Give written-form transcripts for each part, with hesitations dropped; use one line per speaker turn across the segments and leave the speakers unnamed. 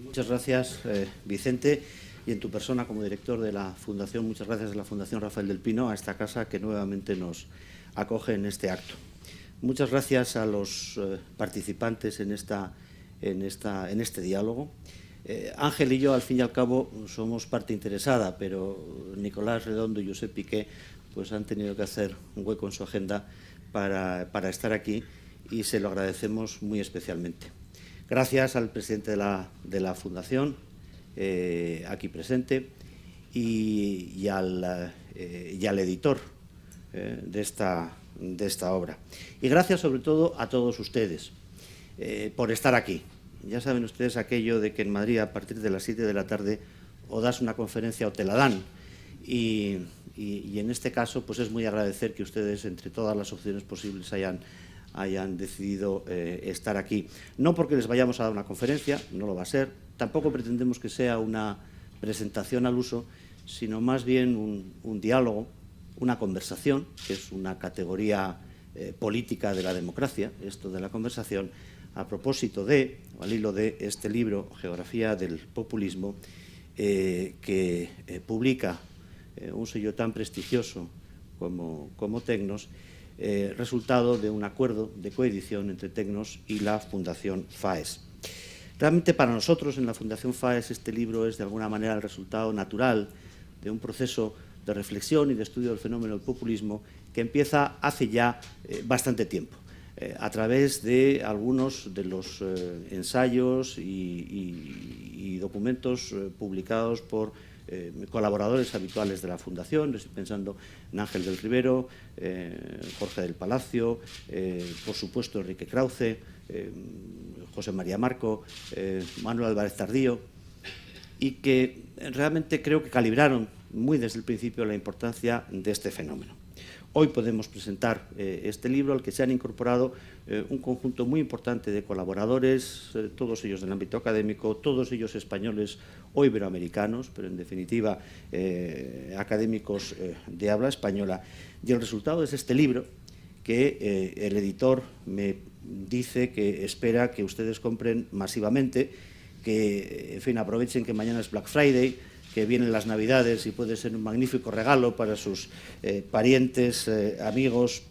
Muchas gracias, Vicente, y en tu persona como director de la Fundación, muchas gracias a la Fundación Rafael del Pino, a esta casa que nuevamente nos acoge en este acto. Muchas gracias a los participantes en este diálogo. Ángel y yo, al fin y al cabo, somos parte interesada, pero Nicolás Redondo y Josep Piqué pues, han tenido que hacer un hueco en su agenda para estar aquí y se lo agradecemos muy especialmente. Gracias al presidente de la Fundación, aquí presente, y al editor de esta obra. Y gracias sobre todo a todos ustedes por estar aquí. Ya saben ustedes aquello de que en Madrid a partir de las 7 de la tarde o das una conferencia o te la dan. Y en este caso pues es muy agradecer que ustedes entre todas las opciones posibles hayan decidido estar aquí. No porque les vayamos a dar una conferencia, no lo va a ser, tampoco pretendemos que sea una presentación al uso, sino más bien un diálogo, una conversación, que es una categoría política de la democracia, esto de la conversación, a propósito o al hilo de este libro, Geografía del Populismo, que publica un sello tan prestigioso como Tecnos, resultado de un acuerdo de coedición entre Tecnos y la Fundación FAES. Realmente para nosotros en la Fundación FAES este libro es de alguna manera el resultado natural de un proceso de reflexión y de estudio del fenómeno del populismo que empieza hace ya bastante tiempo, a través de algunos de los ensayos y documentos publicados por colaboradores habituales de la Fundación. Estoy pensando en Ángel del Rivero, Jorge del Palacio, por supuesto Enrique Krause, José María Marco, Manuel Álvarez Tardío, y que realmente creo que calibraron muy desde el principio la importancia de este fenómeno. Hoy podemos presentar este libro al que se han incorporado un conjunto muy importante de colaboradores, todos ellos del ámbito académico, todos ellos españoles o iberoamericanos, pero en definitiva académicos de habla española. Y el resultado es este libro que el editor me dice que espera que ustedes compren masivamente, que en fin, aprovechen que mañana es Black Friday, que vienen las Navidades y puede ser un magnífico regalo para sus parientes, amigos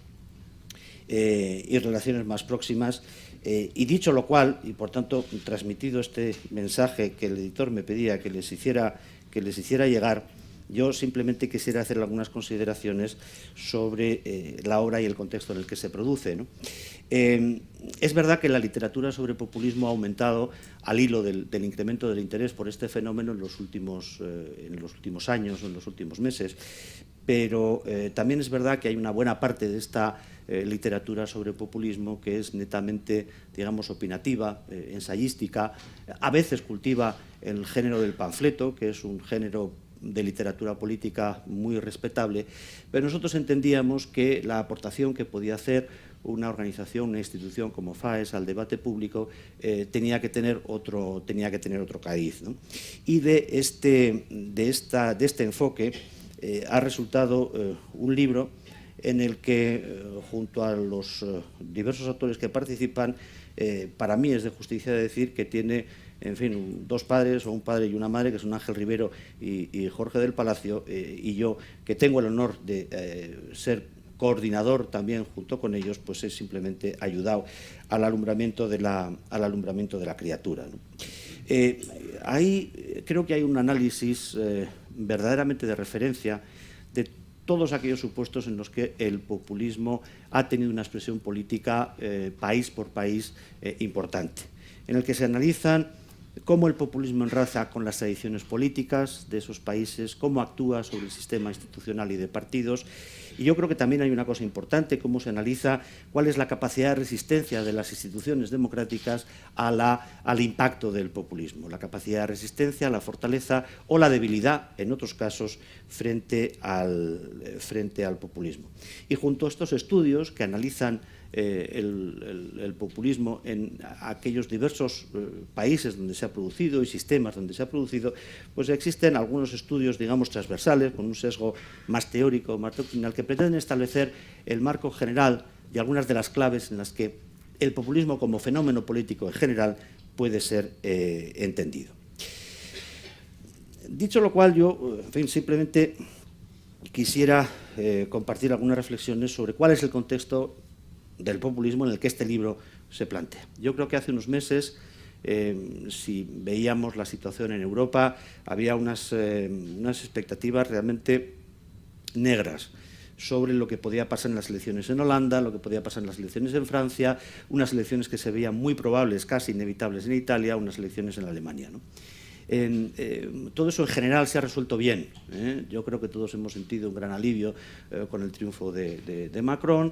y relaciones más próximas. Y dicho lo cual, y por tanto transmitido este mensaje que el editor me pedía que les hiciera llegar, yo simplemente quisiera hacer algunas consideraciones sobre la obra y el contexto en el que se produce, ¿no? Es verdad que la literatura sobre populismo ha aumentado al hilo del incremento del interés por este fenómeno en los últimos años o en los últimos meses, pero también es verdad que hay una buena parte de esta literatura sobre populismo que es netamente, digamos, opinativa, ensayística, a veces cultiva el género del panfleto, que es un género de literatura política muy respetable, pero nosotros entendíamos que la aportación que podía hacer una organización, una institución como FAES al debate público tenía que tener otro cariz, ¿no? Y de este enfoque ha resultado un libro en el que, junto a los diversos autores que participan, para mí es de justicia decir que tiene, en fin, dos padres o un padre y una madre, que son Ángel Rivero y Jorge del Palacio, y yo, que tengo el honor de ser coordinador también junto con ellos, pues he simplemente ayudado al alumbramiento de la criatura, ¿no? Ahí creo que hay un análisis verdaderamente de referencia de todos aquellos supuestos en los que el populismo ha tenido una expresión política país por país importante, en el que se analizan cómo el populismo enlaza con las tradiciones políticas de esos países, cómo actúa sobre el sistema institucional y de partidos. Y yo creo que también hay una cosa importante, cómo se analiza cuál es la capacidad de resistencia de las instituciones democráticas al impacto del populismo, la capacidad de resistencia, la fortaleza o la debilidad, en otros casos, frente al populismo. Y junto a estos estudios que analizan el populismo en aquellos diversos países donde se ha producido y sistemas donde se ha producido, pues existen algunos estudios, digamos, transversales, con un sesgo más teórico, más doctrinal, que pretenden establecer el marco general y algunas de las claves en las que el populismo como fenómeno político en general puede ser entendido. Dicho lo cual, yo, en fin, simplemente quisiera compartir algunas reflexiones sobre cuál es el contexto del populismo en el que este libro se plantea. Yo creo que hace unos meses, si veíamos la situación en Europa, había unas expectativas realmente negras sobre lo que podía pasar en las elecciones en Holanda, lo que podía pasar en las elecciones en Francia, unas elecciones que se veían muy probables, casi inevitables en Italia, unas elecciones en Alemania, ¿no? Todo eso en general se ha resuelto bien. Yo creo que todos hemos sentido un gran alivio con el triunfo de Macron.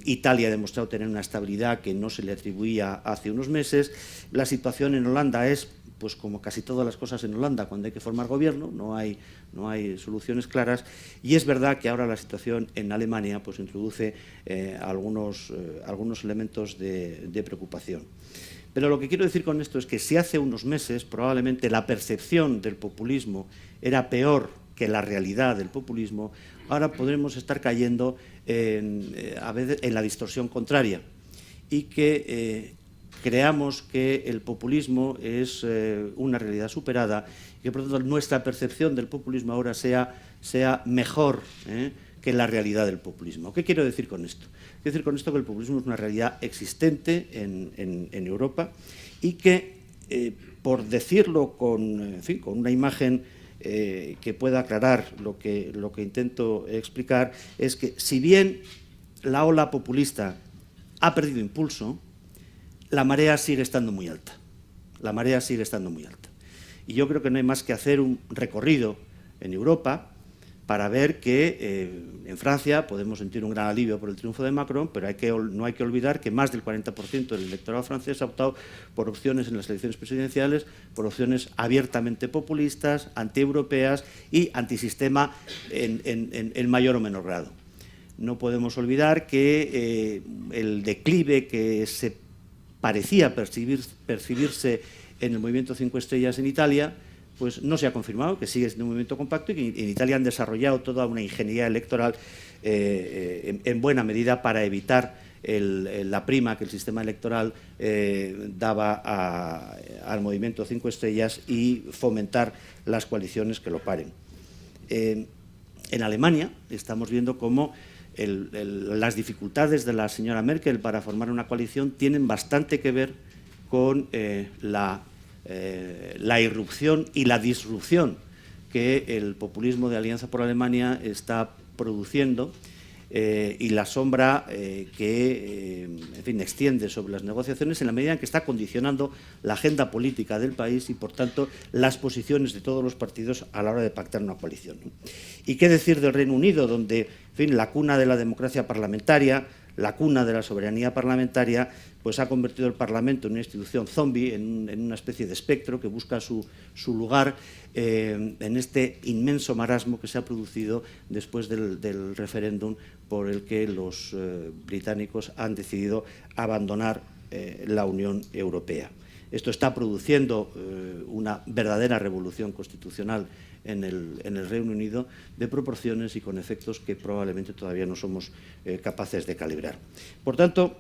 Italia ha demostrado tener una estabilidad que no se le atribuía hace unos meses. La situación en Holanda es, pues como casi todas las cosas en Holanda, cuando hay que formar gobierno, no hay soluciones claras. Y es verdad que ahora la situación en Alemania pues introduce algunos elementos de preocupación. Pero lo que quiero decir con esto es que si hace unos meses probablemente la percepción del populismo era peor que la realidad del populismo, ahora podremos estar cayendo a veces en la distorsión contraria y que creamos que el populismo es una realidad superada y que por lo tanto nuestra percepción del populismo ahora sea mejor que la realidad del populismo. ¿Qué quiero decir con esto? Quiero decir con esto que el populismo es una realidad existente en Europa y que, por decirlo con una imagen que pueda aclarar lo que intento explicar, es que si bien la ola populista ha perdido impulso, la marea sigue estando muy alta. La marea sigue estando muy alta. Y yo creo que no hay más que hacer un recorrido en Europa para ver que en Francia podemos sentir un gran alivio por el triunfo de Macron, pero no hay que olvidar que más del 40% del electorado francés ha optado por opciones en las elecciones presidenciales, por opciones abiertamente populistas, antieuropeas y antisistema en mayor o menor grado. No podemos olvidar que el declive que se parecía percibirse en el movimiento 5 estrellas en Italia, pues no se ha confirmado, que sigue siendo un movimiento compacto y que en Italia han desarrollado toda una ingeniería electoral en buena medida para evitar la prima que el sistema electoral daba al movimiento 5 estrellas y fomentar las coaliciones que lo paren. En Alemania estamos viendo cómo las dificultades de la señora Merkel para formar una coalición tienen bastante que ver con la irrupción y la disrupción que el populismo de Alianza por Alemania está produciendo y la sombra que extiende sobre las negociaciones en la medida en que está condicionando la agenda política del país y, por tanto, las posiciones de todos los partidos a la hora de pactar una coalición, ¿no? ¿Y qué decir del Reino Unido, donde la cuna de la democracia parlamentaria, la cuna de la soberanía parlamentaria, pues ha convertido el Parlamento en una institución zombie, en una especie de espectro que busca su lugar en este inmenso marasmo que se ha producido después del referéndum por el que los británicos han decidido abandonar la Unión Europea. Esto está produciendo una verdadera revolución constitucional en el Reino Unido de proporciones y con efectos que probablemente todavía no somos capaces de calibrar. Por tanto,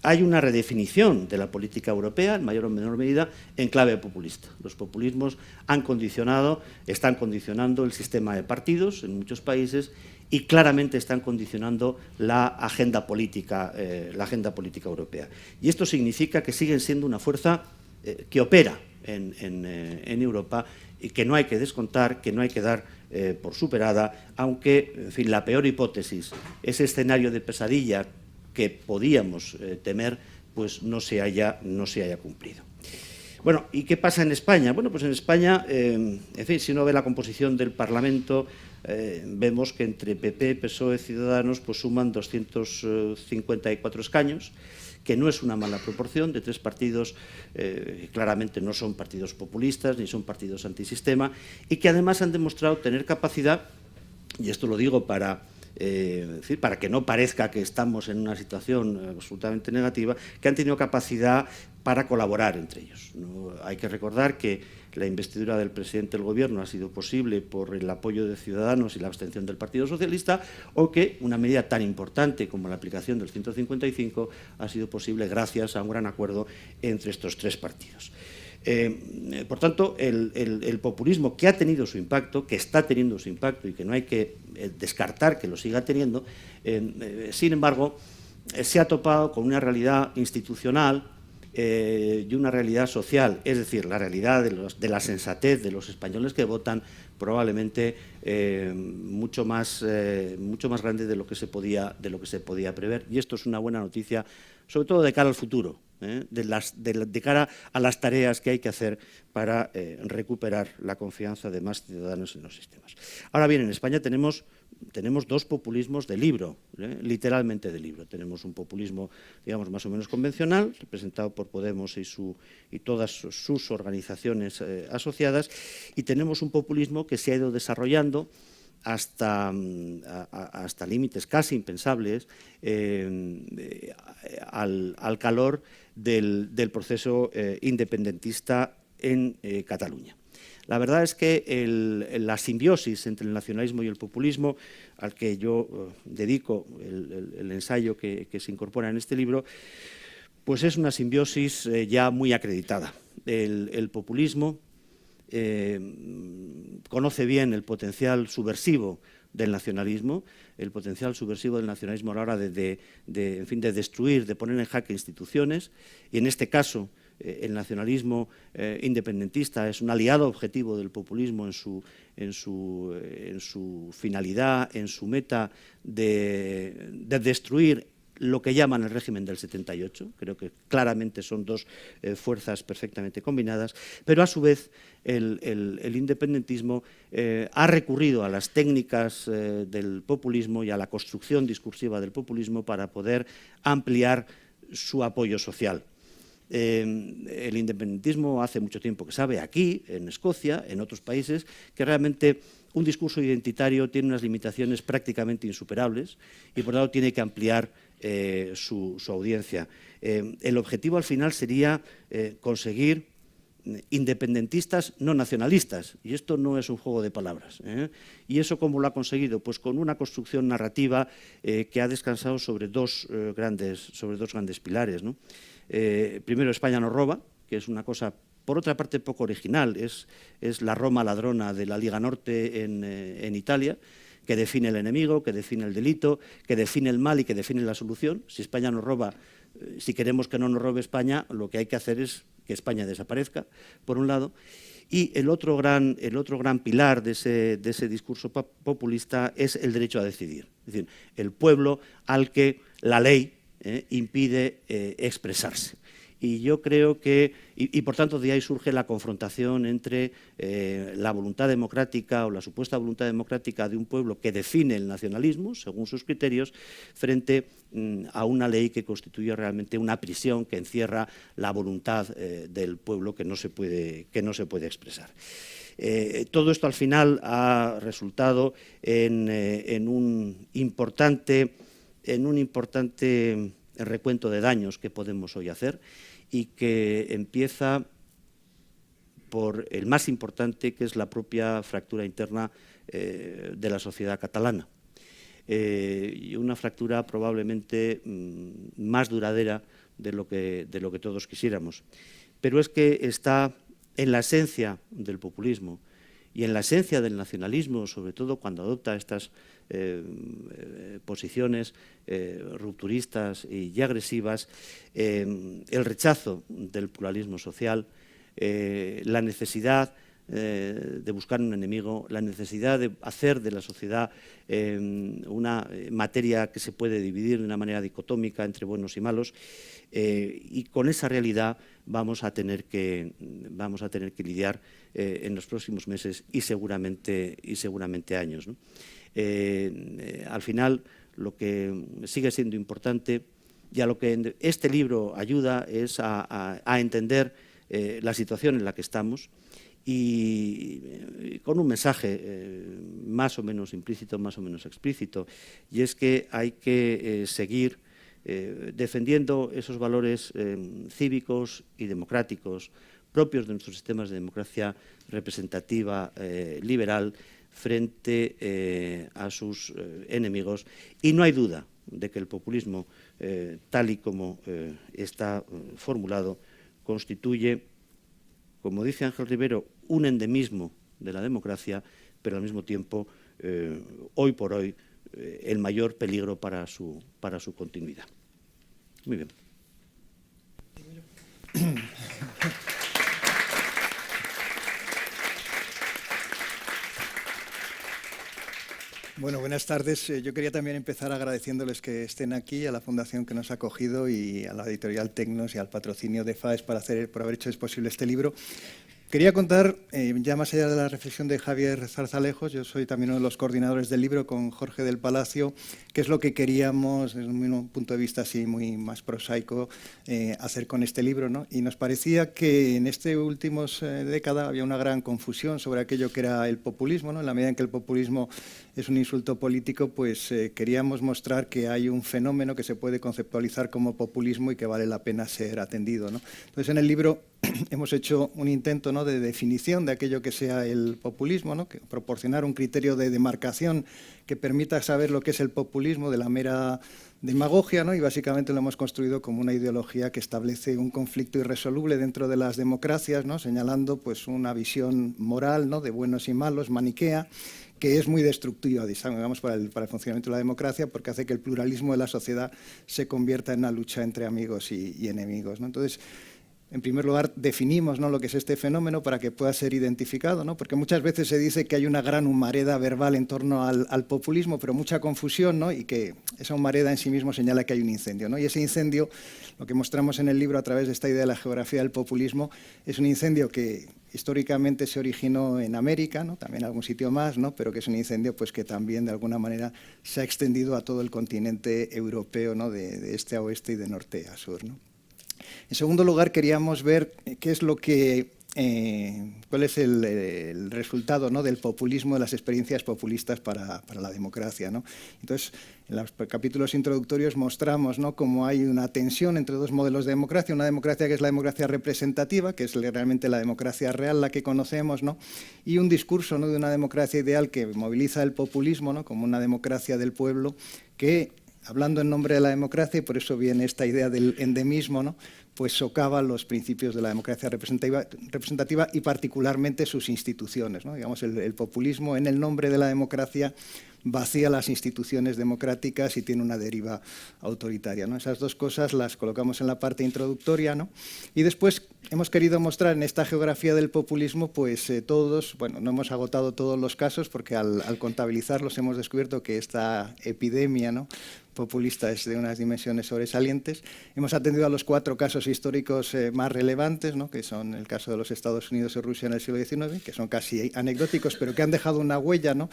hay una redefinición de la política europea, en mayor o menor medida, en clave populista. Los populismos están condicionando el sistema de partidos en muchos países y claramente están condicionando la agenda política europea. Y esto significa que siguen siendo una fuerza que opera en Europa y que no hay que descontar, que no hay que dar por superada, aunque la peor hipótesis, ese escenario de pesadilla que podíamos temer, pues no se haya cumplido. Bueno, ¿y qué pasa en España? Bueno, pues en España, si uno ve la composición del Parlamento, vemos que entre PP, PSOE y Ciudadanos pues suman 254 escaños, que no es una mala proporción, de tres partidos claramente no son partidos populistas ni son partidos antisistema, y que además han demostrado tener capacidad, y esto lo digo para que no parezca que estamos en una situación absolutamente negativa, que han tenido capacidad para colaborar entre ellos. ¿No? Hay que recordar que la investidura del presidente del Gobierno ha sido posible por el apoyo de Ciudadanos y la abstención del Partido Socialista, o que una medida tan importante como la aplicación del 155 ha sido posible gracias a un gran acuerdo entre estos tres partidos. Por tanto, el populismo, que ha tenido su impacto, que está teniendo su impacto y que no hay que descartar que lo siga teniendo, sin embargo, se ha topado con una realidad institucional y una realidad social, es decir, la realidad de la sensatez de los españoles que votan, probablemente mucho más grande de lo que se podía prever. Y esto es una buena noticia, sobre todo de cara al futuro, de cara a las tareas que hay que hacer para recuperar la confianza de más ciudadanos en los sistemas. Ahora bien, en España tenemos dos populismos de libro, literalmente de libro. Tenemos un populismo, digamos, más o menos convencional, representado por Podemos y todas sus organizaciones asociadas, y tenemos un populismo que se ha ido desarrollando hasta límites casi impensables al calor del proceso independentista en Cataluña. La verdad es que la simbiosis entre el nacionalismo y el populismo, al que yo dedico el ensayo que se incorpora en este libro, pues es una simbiosis ya muy acreditada. El populismo conoce bien el potencial subversivo del nacionalismo, a la hora de destruir, de poner en jaque instituciones, y en este caso el nacionalismo independentista es un aliado objetivo del populismo en su finalidad, en su meta de destruir lo que llaman el régimen del 78, creo que claramente son dos fuerzas perfectamente combinadas, pero a su vez el independentismo ha recurrido a las técnicas del populismo y a la construcción discursiva del populismo para poder ampliar su apoyo social. El independentismo hace mucho tiempo que sabe, aquí, en Escocia, en otros países, que realmente un discurso identitario tiene unas limitaciones prácticamente insuperables y por lo tanto tiene que ampliar su audiencia. El objetivo al final sería conseguir independentistas no nacionalistas, y esto no es un juego de palabras. ¿Y eso cómo lo ha conseguido? Pues con una construcción narrativa que ha descansado sobre dos grandes pilares, ¿no? Primero, España nos roba, que es una cosa, por otra parte, poco original, es la Roma ladrona de la Liga Norte en Italia, que define el enemigo, que define el delito, que define el mal y que define la solución. Si España nos roba, si queremos que no nos robe España, lo que hay que hacer es que España desaparezca, por un lado. Y el otro gran pilar de ese discurso populista es el derecho a decidir. Es decir, el pueblo al que la ley impide expresarse. Y yo creo que, y por tanto de ahí surge la confrontación entre la voluntad democrática o la supuesta voluntad democrática de un pueblo que define el nacionalismo, según sus criterios, frente a una ley que constituye realmente una prisión que encierra la voluntad del pueblo que no se puede expresar. Todo esto al final ha resultado en un importante recuento de daños que podemos hoy hacer y que empieza por el más importante, que es la propia fractura interna de la sociedad catalana. Y una fractura probablemente más duradera de lo que todos quisiéramos. Pero es que está en la esencia del populismo y en la esencia del nacionalismo, sobre todo cuando adopta estas posiciones rupturistas y agresivas, el rechazo del pluralismo social, la necesidad de buscar un enemigo, la necesidad de hacer de la sociedad una materia que se puede dividir de una manera dicotómica entre buenos y malos, y con esa realidad vamos a tener que lidiar en los próximos meses y seguramente años, ¿no? Al final, lo que sigue siendo importante y a lo que este libro ayuda es a entender la situación en la que estamos, y con un mensaje más o menos implícito, más o menos explícito, y es que hay que seguir defendiendo esos valores cívicos y democráticos propios de nuestros sistemas de democracia representativa liberal frente a sus enemigos. Y no hay duda de que el populismo, tal y como está formulado, constituye como dice Ángel Rivero, un endemismo de la democracia, pero al mismo tiempo, hoy por hoy, el mayor peligro para su continuidad. Muy bien.
Bueno, buenas tardes. Yo quería también empezar agradeciéndoles que estén aquí, a la Fundación que nos ha acogido y a la editorial Tecnos y al patrocinio de FAES por haber hecho posible este libro. Quería contar, ya más allá de la reflexión de Javier Zarzalejos, yo soy también uno de los coordinadores del libro con Jorge del Palacio, qué es lo que queríamos, desde un punto de vista así muy más prosaico, hacer con este libro, ¿no? Y nos parecía que en esta última década había una gran confusión sobre aquello que era el populismo, ¿no? En la medida en que el populismo es un insulto político, pues queríamos mostrar que hay un fenómeno que se puede conceptualizar como populismo y que vale la pena ser atendido, ¿no? Entonces, en el libro hemos hecho un intento, ¿no?, de definición de aquello que sea el populismo, ¿no?, que proporcionar un criterio de demarcación que permita saber lo que es el populismo de la mera demagogia, ¿no? Y básicamente lo hemos construido como una ideología que establece un conflicto irresoluble dentro de las democracias, ¿no?, señalando pues, una visión moral, ¿no?, de buenos y malos, maniquea, que es muy destructiva, digamos, para el funcionamiento de la democracia, porque hace que el pluralismo de la sociedad se convierta en una lucha entre amigos y enemigos, ¿no? Entonces, en primer lugar, definimos, ¿no?, lo que es este fenómeno para que pueda ser identificado, ¿no? Porque muchas veces se dice que hay una gran humareda verbal en torno al populismo, pero mucha confusión, ¿no?, y que esa humareda en sí mismo señala que hay un incendio, ¿no? Y ese incendio, lo que mostramos en el libro a través de esta idea de la geografía del populismo, es un incendio que históricamente se originó en América, ¿no?, también en algún sitio más, ¿no?, pero que es un incendio pues, que también de alguna manera se ha extendido a todo el continente europeo, ¿no?, de este a oeste y de norte a sur, ¿no? En segundo lugar, queríamos ver qué es lo que, cuál es el resultado, ¿no?, del populismo, de las experiencias populistas para la democracia, ¿no? Entonces, en los capítulos introductorios mostramos, ¿no?, cómo hay una tensión entre dos modelos de democracia, una democracia que es la democracia representativa, que es realmente la democracia real, la que conocemos, ¿no?, y un discurso, ¿no?, de una democracia ideal que moviliza el populismo, ¿no?, como una democracia del pueblo que, hablando en nombre de la democracia, y por eso viene esta idea del endemismo, ¿no?, pues socava los principios de la democracia representativa y particularmente sus instituciones, ¿no? Digamos, el populismo en el nombre de la democracia vacía las instituciones democráticas y tiene una deriva autoritaria, ¿no? Esas dos cosas las colocamos en la parte introductoria, ¿no? Y después hemos querido mostrar en esta geografía del populismo, pues todos, bueno, no hemos agotado todos los casos porque al contabilizarlos hemos descubierto que esta epidemia, ¿no?, populista es de unas dimensiones sobresalientes. Hemos atendido a los 4 casos históricos más relevantes, ¿no?, que son el caso de los Estados Unidos y Rusia en el siglo XIX, que son casi anecdóticos, pero que han dejado una huella, ¿no?,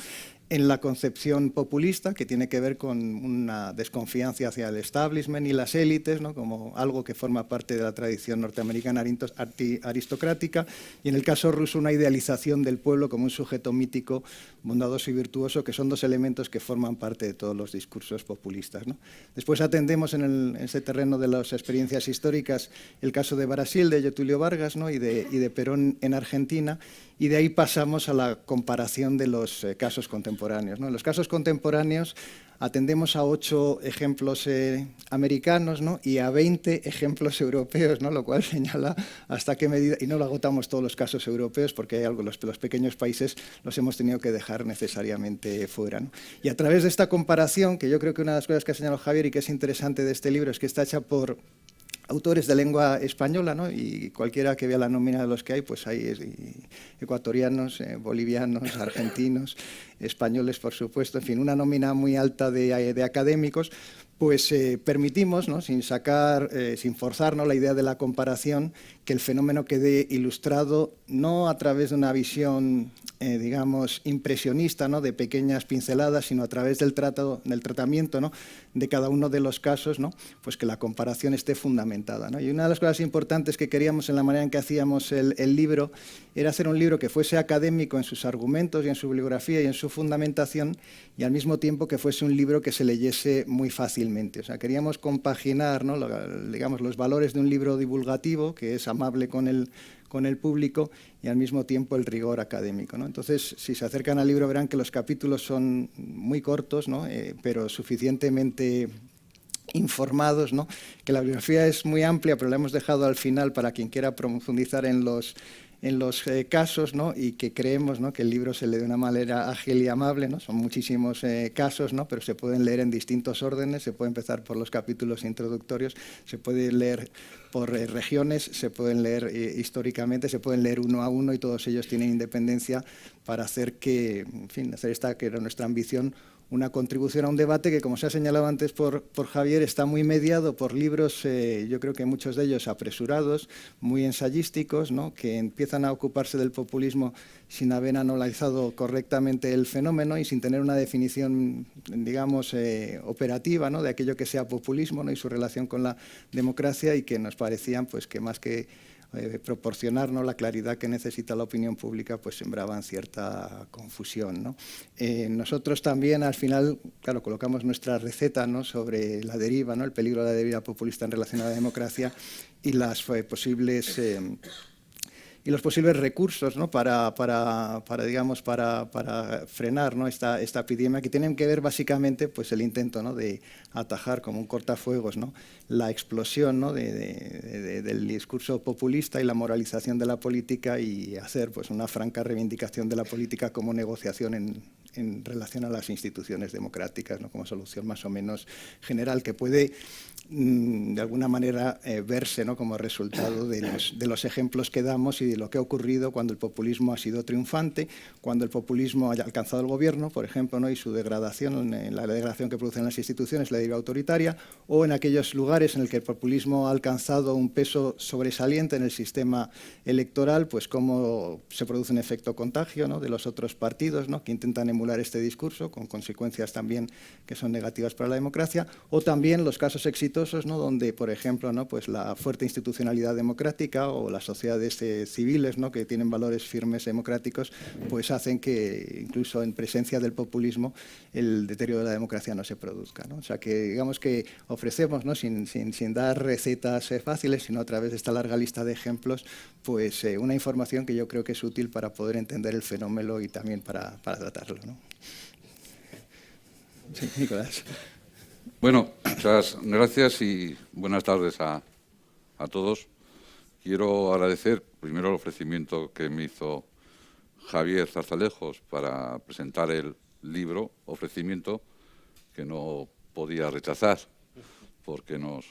en la concepción populista, que tiene que ver con una desconfianza hacia el establishment y las élites, ¿no?, como algo que forma parte de la tradición norteamericana aristocrática, y en el caso ruso una idealización del pueblo como un sujeto mítico, bondadoso y virtuoso, que son 2 elementos que forman parte de todos los discursos populistas, ¿no? Después atendemos en ese terreno de las experiencias históricas el caso de Brasil, de Getúlio Vargas, ¿no?, y de Perón en Argentina, y de ahí pasamos a la comparación de los casos contemporáneos, ¿no? En los casos contemporáneos atendemos a 8 ejemplos americanos, ¿no?, y a 20 ejemplos europeos, ¿no?, lo cual señala hasta qué medida, y no lo agotamos todos los casos europeos porque hay algo, los pequeños países los hemos tenido que dejar necesariamente fuera, ¿no? Y a través de esta comparación, que yo creo que una de las cosas que ha señalado Javier y que es interesante de este libro es que está hecha por autores de lengua española, ¿no?, y cualquiera que vea la nómina de los que hay, pues hay ecuatorianos, bolivianos, argentinos, españoles, por supuesto, en fin, una nómina muy alta de académicos, pues permitimos, ¿no?, sin forzar, ¿no?, la idea de la comparación, que el fenómeno quede ilustrado no a través de una visión, digamos, impresionista, ¿no?, de pequeñas pinceladas, sino a través del tratamiento, ¿no?, de cada uno de los casos, ¿no?, pues que la comparación esté fundamentada, ¿no? Y una de las cosas importantes que queríamos en la manera en que hacíamos el libro era hacer un libro que fuese académico en sus argumentos y en su bibliografía y en su fundamentación, y al mismo tiempo que fuese un libro que se leyese muy fácilmente. O sea, queríamos compaginar, ¿no?, digamos, los valores de un libro divulgativo, que es amable con el público, y al mismo tiempo el rigor académico, ¿no? Entonces, si se acercan al libro verán que los capítulos son muy cortos, ¿no?, pero suficientemente informados, ¿no?, que la bibliografía es muy amplia, pero la hemos dejado al final para quien quiera profundizar en los en los casos, ¿no? Y que creemos, ¿no?, que el libro se lee de una manera ágil y amable, ¿no? Son muchísimos casos, ¿no?, pero se pueden leer en distintos órdenes, se puede empezar por los capítulos introductorios, se puede leer por regiones, se pueden leer históricamente, se pueden leer uno a uno y todos ellos tienen independencia para hacer que, en fin, hacer esta que era nuestra ambición, una contribución a un debate que, como se ha señalado antes por Javier, está muy mediado por libros, yo creo que muchos de ellos apresurados, muy ensayísticos, ¿no?, que empiezan a ocuparse del populismo sin haber analizado correctamente el fenómeno y sin tener una definición, digamos, operativa, ¿no?, de aquello que sea populismo, ¿no?, y su relación con la democracia, y que nos parecían, pues, que más que proporcionarnos la claridad que necesita la opinión pública, pues sembraban cierta confusión, ¿no? Nosotros también, al final, claro, colocamos nuestra receta, ¿no?, sobre la deriva, ¿no?, el peligro de la deriva populista en relación a la democracia y las posibles... y los posibles recursos, ¿no?, para frenar, ¿no?, esta epidemia, que tienen que ver básicamente, pues, el intento, ¿no?, de atajar como un cortafuegos, ¿no?, la explosión, ¿no?, del discurso populista y la moralización de la política, y hacer, pues, una franca reivindicación de la política como negociación en relación a las instituciones democráticas, ¿no?, como solución más o menos general, que puede de alguna manera verse, ¿no?, como resultado de los ejemplos que damos y de lo que ha ocurrido cuando el populismo ha sido triunfante, cuando el populismo haya alcanzado el gobierno, por ejemplo, ¿no?, y su degradación, la degradación que producen las instituciones, la deriva autoritaria, o en aquellos lugares en el que el populismo ha alcanzado un peso sobresaliente en el sistema electoral, pues cómo se produce un efecto contagio, ¿no?, de los otros partidos, ¿no?, que intentan emular este discurso, con consecuencias también que son negativas para la democracia, o también los casos exitosos, ¿no?, donde, por ejemplo, ¿no?, pues la fuerte institucionalidad democrática o las sociedades civiles, ¿no?, que tienen valores firmes democráticos, pues hacen que, incluso en presencia del populismo, el deterioro de la democracia no se produzca, ¿no? O sea, que digamos que ofrecemos, ¿no?, sin dar recetas fáciles, sino a través de esta larga lista de ejemplos, pues una información que yo creo que es útil para poder entender el fenómeno y también para tratarlo, ¿no? Sí, Nicolás.
Bueno, muchas gracias y buenas tardes a todos. Quiero agradecer primero el ofrecimiento que me hizo Javier Zarzalejos para presentar el libro, ofrecimiento que no podía rechazar, porque nos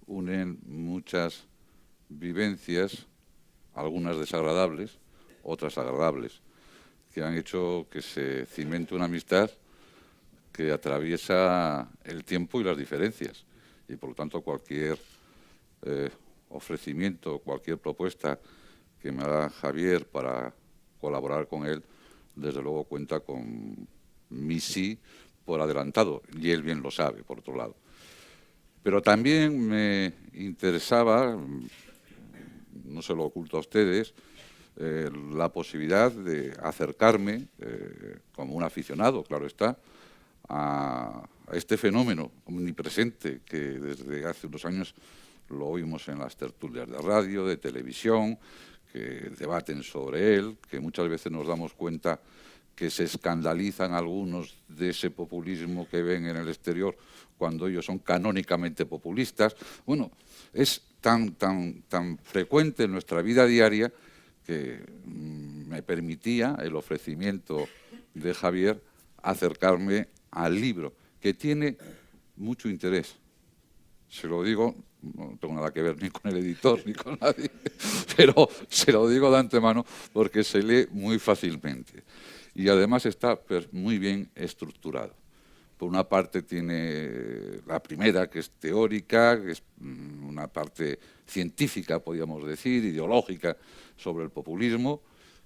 unen muchas vivencias, algunas desagradables, otras agradables, que han hecho que se cimente una amistad que atraviesa el tiempo y las diferencias. Y, por lo tanto, cualquier ofrecimiento, cualquier propuesta que me haga Javier para colaborar con él, desde luego cuenta con mi sí por adelantado, y él bien lo sabe, por otro lado. Pero también me interesaba, no se lo oculto a ustedes, la posibilidad de acercarme, como un aficionado, claro está, a este fenómeno omnipresente que desde hace unos años lo oímos en las tertulias de radio, de televisión, que debaten sobre él, que muchas veces nos damos cuenta que se escandalizan algunos de ese populismo que ven en el exterior cuando ellos son canónicamente populistas. Bueno, es tan frecuente en nuestra vida diaria que me permitía el ofrecimiento de Javier acercarme al libro, que tiene mucho interés. Se lo digo, no tengo nada que ver ni con el editor ni con nadie, pero se lo digo de antemano porque se lee muy fácilmente. Y además está muy bien estructurado. Por una parte tiene la primera, que es teórica, que es una parte científica, podríamos decir, ideológica, sobre el populismo,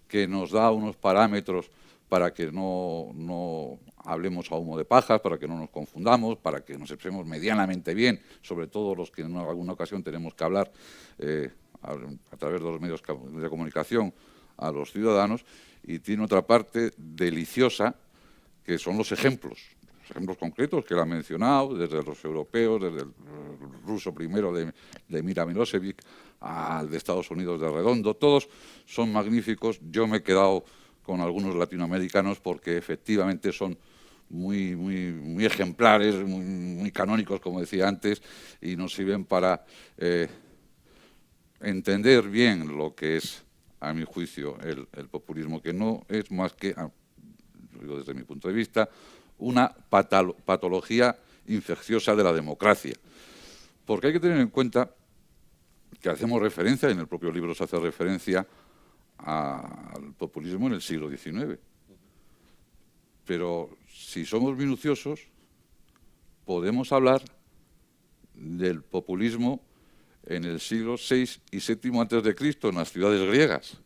que nos da unos parámetros para que no hablemos a humo de pajas, para que no nos confundamos, para que nos expresemos medianamente bien, sobre todo los que en alguna ocasión tenemos que hablar a través de los medios de comunicación a los ciudadanos. Y tiene otra parte deliciosa, que son los ejemplos concretos que él ha mencionado, desde los europeos, desde el ruso primero de Mira Milosevic al de Estados Unidos de Redondo. Todos son magníficos. Yo me he quedado con algunos latinoamericanos porque efectivamente son muy ejemplares, muy canónicos, como decía antes, y nos sirven para entender bien lo que es a mi juicio, el populismo, que no es más que, lo digo desde mi punto de vista, una patología infecciosa de la democracia. Porque hay que tener en cuenta que hacemos referencia, en el propio libro se hace referencia al populismo en el siglo XIX. Pero si somos minuciosos, podemos hablar del populismo en el siglo VI y VII antes de Cristo en las ciudades griegas.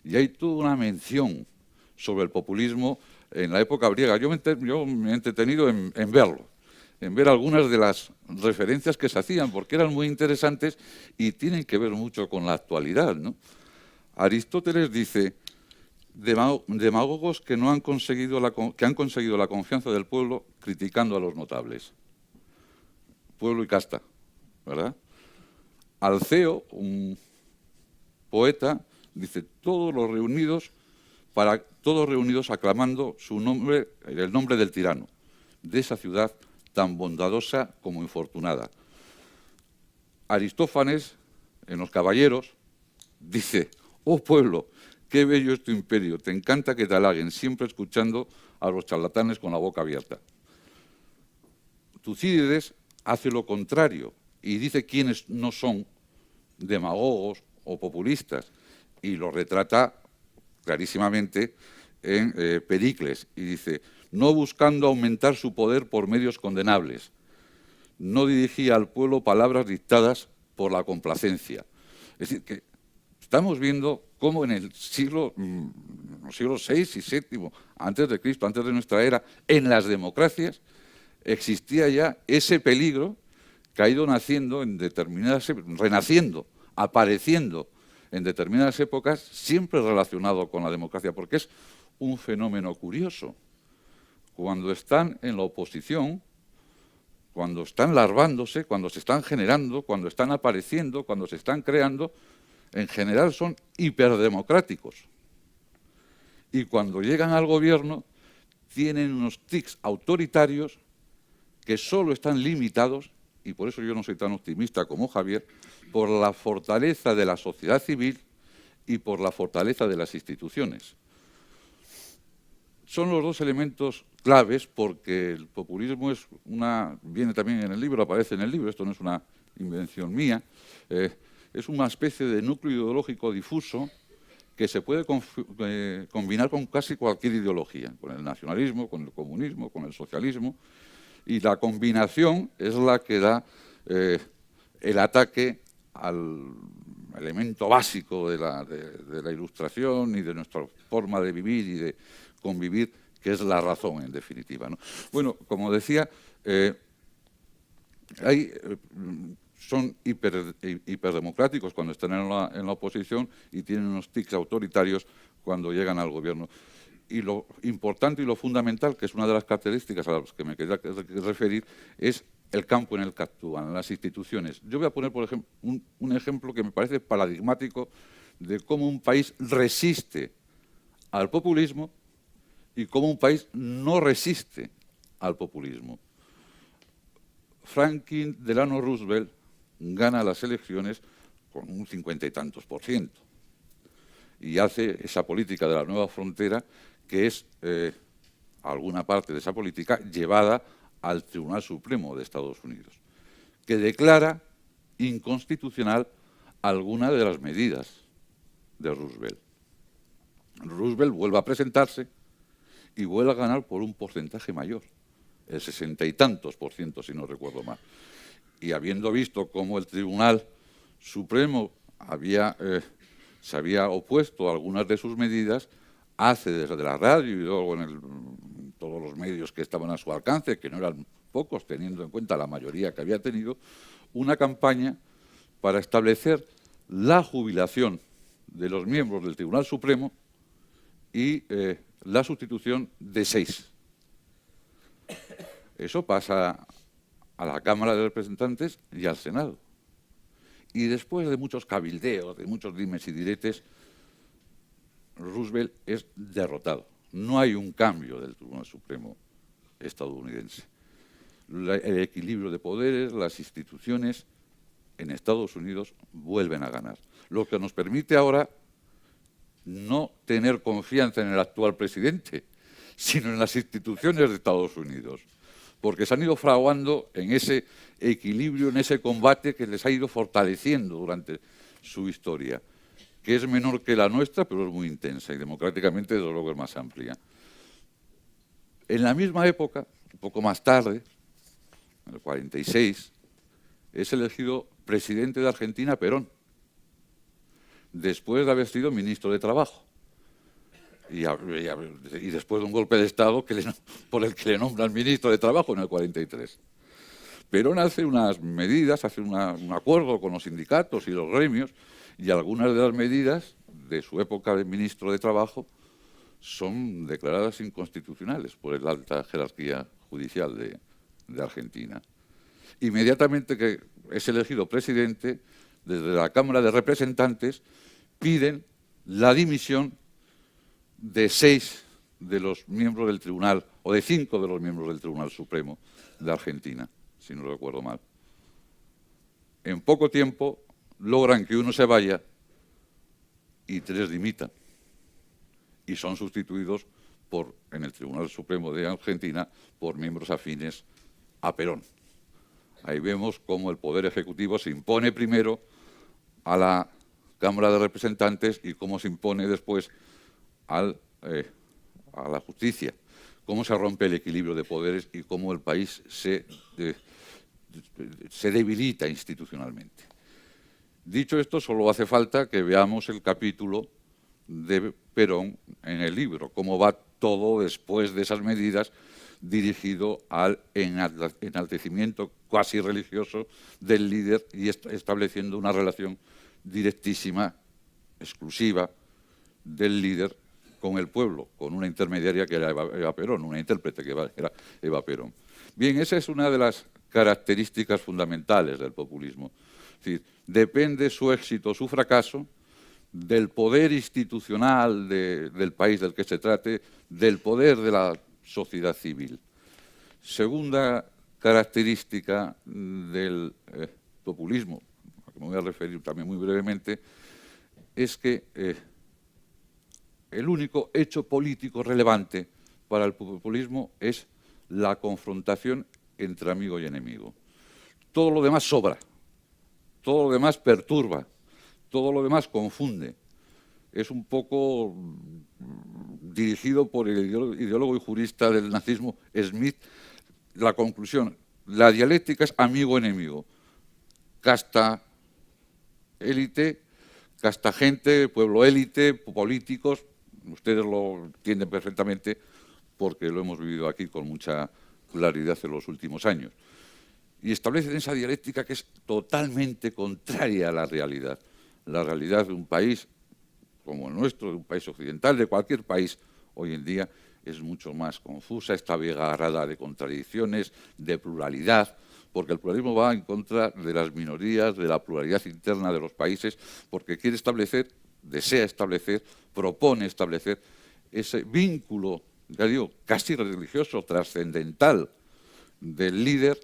Y hay toda una mención sobre el populismo en la época griega. Yo me he entretenido en verlo, en ver algunas de las referencias que se hacían, porque eran muy interesantes y tienen que ver mucho con la actualidad, ¿no? Aristóteles dice: demagogos que han conseguido la confianza del pueblo criticando a los notables. Pueblo y casta, ¿verdad? Alceo, un poeta, dice: todos reunidos aclamando su nombre, el nombre del tirano, de esa ciudad tan bondadosa como infortunada. Aristófanes, en Los Caballeros, dice: oh pueblo, qué bello es tu imperio, te encanta que te halaguen, siempre escuchando a los charlatanes con la boca abierta. Tucídides hace lo contrario y dice quiénes no son demagogos o populistas, y lo retrata clarísimamente en Pericles, y dice: no buscando aumentar su poder por medios condenables, no dirigía al pueblo palabras dictadas por la complacencia. Es decir, que estamos viendo cómo en el siglo VI y VII, antes de Cristo, antes de nuestra era, en las democracias existía ya ese peligro que ha ido naciendo en renaciendo, apareciendo en determinadas épocas, siempre relacionado con la democracia, porque es un fenómeno curioso. Cuando están en la oposición, cuando están larvándose, cuando se están generando, cuando están apareciendo, cuando se están creando, en general son hiperdemocráticos. Y cuando llegan al gobierno, tienen unos tics autoritarios que solo están limitados, y por eso yo no soy tan optimista como Javier, por la fortaleza de la sociedad civil y por la fortaleza de las instituciones. Son los dos elementos claves, porque el populismo viene también en el libro, aparece en el libro, esto no es una invención mía, es una especie de núcleo ideológico difuso que se puede combinar con casi cualquier ideología, con el nacionalismo, con el comunismo, con el socialismo, y la combinación es la que da el ataque al elemento básico de la Ilustración y de nuestra forma de vivir y de convivir, que es la razón, en definitiva, ¿no? Bueno, como decía, son hiperdemocráticos cuando están en la oposición y tienen unos tics autoritarios cuando llegan al gobierno. Y lo importante y lo fundamental, que es una de las características a las que me quería referir, es el campo en el que actúan, las instituciones. Yo voy a poner, por ejemplo, un ejemplo que me parece paradigmático de cómo un país resiste al populismo y cómo un país no resiste al populismo. Franklin Delano Roosevelt gana las elecciones con un 50 y tantos % y hace esa política de la nueva frontera, que es alguna parte de esa política llevada al Tribunal Supremo de Estados Unidos, que declara inconstitucional alguna de las medidas de Roosevelt. Roosevelt vuelve a presentarse y vuelve a ganar por un porcentaje mayor, el 60 y tantos %, si no recuerdo mal. Y habiendo visto cómo el Tribunal Supremo se había opuesto a algunas de sus medidas, hace desde la radio y luego en todos los medios que estaban a su alcance, que no eran pocos, teniendo en cuenta la mayoría que había tenido, una campaña para establecer la jubilación de los miembros del Tribunal Supremo y la sustitución de 6. Eso pasa a la Cámara de Representantes y al Senado. Y después de muchos cabildeos, de muchos dimes y diretes, Roosevelt es derrotado. No hay un cambio del Tribunal Supremo estadounidense. El equilibrio de poderes, las instituciones en Estados Unidos vuelven a ganar. Lo que nos permite ahora no tener confianza en el actual presidente, sino en las instituciones de Estados Unidos, porque se han ido fraguando en ese equilibrio, en ese combate que les ha ido fortaleciendo durante su historia, que es menor que la nuestra, pero es muy intensa y democráticamente, desde luego, es más amplia. En la misma época, un poco más tarde, en el 46, es elegido presidente de Argentina Perón, después de haber sido ministro de Trabajo. Y después de un golpe de Estado por el que le nombran ministro de Trabajo en el 43. Perón hace unas medidas, hace un acuerdo con los sindicatos y los gremios, y algunas de las medidas de su época de ministro de Trabajo son declaradas inconstitucionales por la alta jerarquía judicial de Argentina. Inmediatamente que es elegido presidente, desde la Cámara de Representantes piden la dimisión de 6 de los miembros del Tribunal, o de 5 de los miembros del Tribunal Supremo de Argentina, si no recuerdo mal. En poco tiempo logran que uno se vaya y 3 dimitan. Y son sustituidos en el Tribunal Supremo de Argentina por miembros afines a Perón. Ahí vemos cómo el Poder Ejecutivo se impone primero a la Cámara de Representantes y cómo se impone después a la justicia, cómo se rompe el equilibrio de poderes y cómo el país se debilita institucionalmente. Dicho esto, solo hace falta que veamos el capítulo de Perón en el libro, cómo va todo después de esas medidas dirigido al enaltecimiento cuasi religioso del líder y estableciendo una relación directísima, exclusiva, del líder con el pueblo, con una intermediaria que era Eva Perón, una intérprete que era Eva Perón. Bien, esa es una de las características fundamentales del populismo. Es decir, depende su éxito o su fracaso del poder institucional del país del que se trate, del poder de la sociedad civil. Segunda característica del populismo, a la que me voy a referir también muy brevemente, es que el único hecho político relevante para el populismo es la confrontación entre amigo y enemigo. Todo lo demás sobra, todo lo demás perturba, todo lo demás confunde. Es un poco dirigido por el ideólogo y jurista del nazismo Smith. La conclusión, la dialéctica es amigo-enemigo. Casta élite, casta gente, pueblo élite, políticos. Ustedes lo entienden perfectamente porque lo hemos vivido aquí con mucha claridad en los últimos años. Y establecen esa dialéctica que es totalmente contraria a la realidad de un país como el nuestro, de un país occidental, de cualquier país hoy en día, es mucho más confusa, está agarrada de contradicciones, de pluralidad, porque el pluralismo va en contra de las minorías, de la pluralidad interna de los países, porque quiere establecer, desea establecer, propone establecer ese vínculo, ya digo, casi religioso, trascendental del líder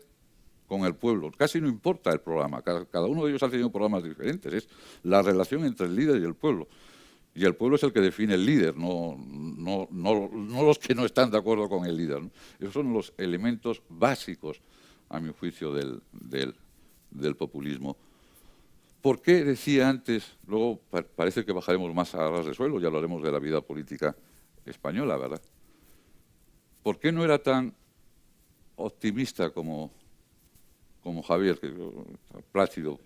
con el pueblo. Casi no importa el programa, cada uno de ellos ha tenido programas diferentes, es la relación entre el líder y el pueblo. Y el pueblo es el que define el líder, no los que no están de acuerdo con el líder, ¿no? Esos son los elementos básicos, a mi juicio, del populismo. ¿Por qué decía antes, luego parece que bajaremos más a ras de suelo y hablaremos de la vida política española, ¿verdad? ¿Por qué no era tan optimista como Javier, que plácido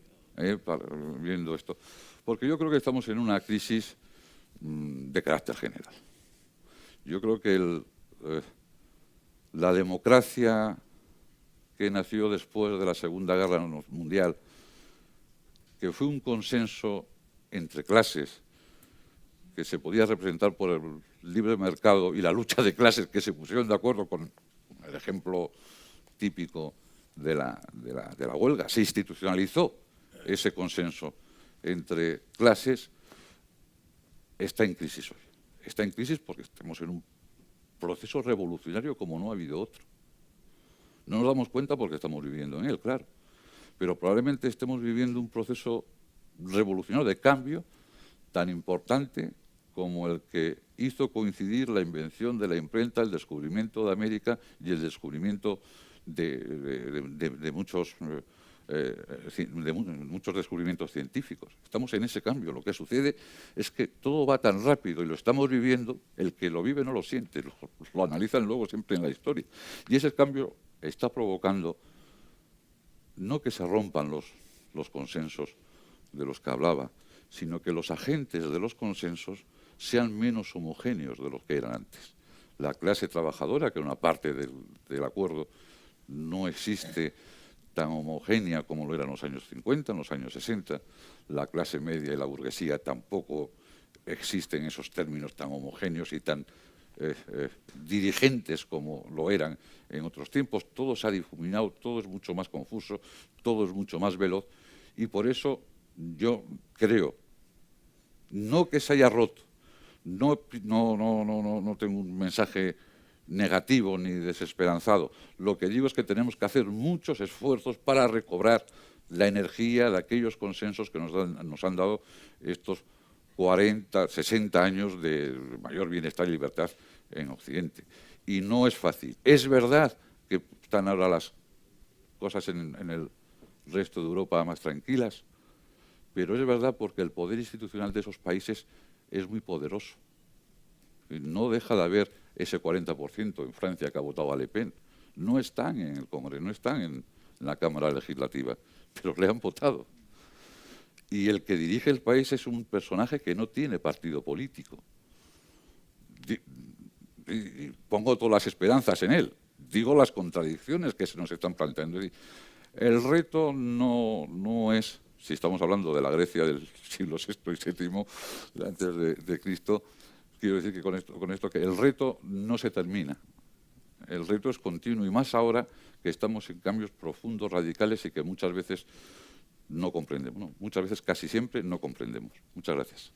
viendo esto? Porque yo creo que estamos en una crisis de carácter general. Yo creo que la democracia que nació después de la Segunda Guerra Mundial, que fue un consenso entre clases, que se podía representar por el libre mercado y la lucha de clases que se pusieron de acuerdo con el ejemplo típico de la huelga, se institucionalizó ese consenso entre clases, está en crisis hoy. Está en crisis porque estamos en un proceso revolucionario como no ha habido otro. No nos damos cuenta porque estamos viviendo en él, claro, pero probablemente estemos viviendo un proceso revolucionario de cambio tan importante como el que hizo coincidir la invención de la imprenta, el descubrimiento de América y el descubrimiento de muchos descubrimientos científicos. Estamos en ese cambio. Lo que sucede es que todo va tan rápido y lo estamos viviendo, el que lo vive no lo siente, lo analizan luego siempre en la historia. Y ese cambio está provocando no que se rompan los consensos de los que hablaba, sino que los agentes de los consensos sean menos homogéneos de los que eran antes. La clase trabajadora, que era una parte del acuerdo, no existe tan homogénea como lo era en los años 50, en los años 60. La clase media y la burguesía tampoco existen esos términos tan homogéneos y tan dirigentes como lo eran en otros tiempos. Todo se ha difuminado, todo es mucho más confuso, todo es mucho más veloz, y por eso yo creo, no que se haya roto, no tengo un mensaje negativo ni desesperanzado. Lo que digo es que tenemos que hacer muchos esfuerzos para recobrar la energía de aquellos consensos que nos han dado estos 40, 60 años de mayor bienestar y libertad en Occidente. Y no es fácil. Es verdad que están ahora las cosas en el resto de Europa más tranquilas, pero es verdad porque el poder institucional de esos países es muy poderoso. No deja de haber ese 40% en Francia que ha votado a Le Pen. No están en el Congreso, no están en la Cámara Legislativa, pero le han votado. Y el que dirige el país es un personaje que no tiene partido político. Y pongo todas las esperanzas en él. Digo las contradicciones que se nos están planteando. El reto no es, si estamos hablando de la Grecia del siglo VI y VII, antes de Cristo, quiero decir que con esto que el reto no se termina. El reto es continuo, y más ahora que estamos en cambios profundos, radicales, y que muchas veces no comprendemos. No, muchas veces, casi siempre, no comprendemos. Muchas gracias.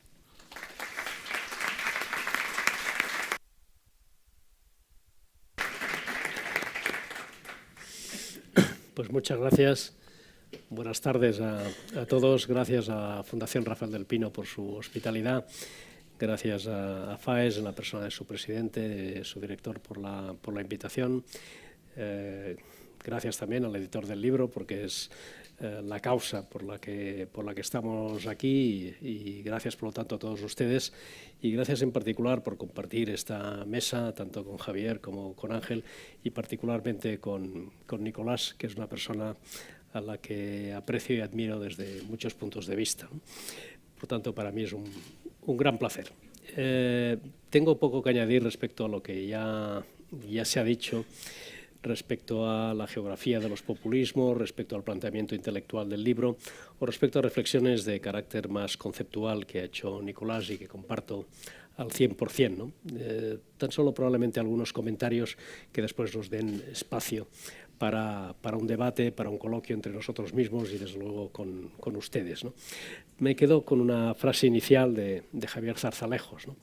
Pues muchas gracias. Buenas tardes a todos. Gracias a Fundación Rafael del Pino por su hospitalidad. Gracias a FAES, en la persona de su presidente, de su director, por la invitación. Gracias también al editor del libro, porque es la causa por la que estamos aquí, y gracias, por lo tanto, a todos ustedes. Y gracias en particular por compartir esta mesa, tanto con Javier como con Ángel, y particularmente con Nicolás, que es una persona a la que aprecio y admiro desde muchos puntos de vista. Por tanto, para mí es un gran placer. Tengo poco que añadir respecto a lo que ya se ha dicho, respecto a la geografía de los populismos, respecto al planteamiento intelectual del libro, o respecto a reflexiones de carácter más conceptual que ha hecho Nicolás y que comparto al 100%, ¿no? Tan solo probablemente algunos comentarios que después nos den espacio para un debate, para un coloquio entre nosotros mismos y, desde luego, con ustedes, ¿no? Me quedo con una frase inicial de Javier Zarzalejos, ¿no?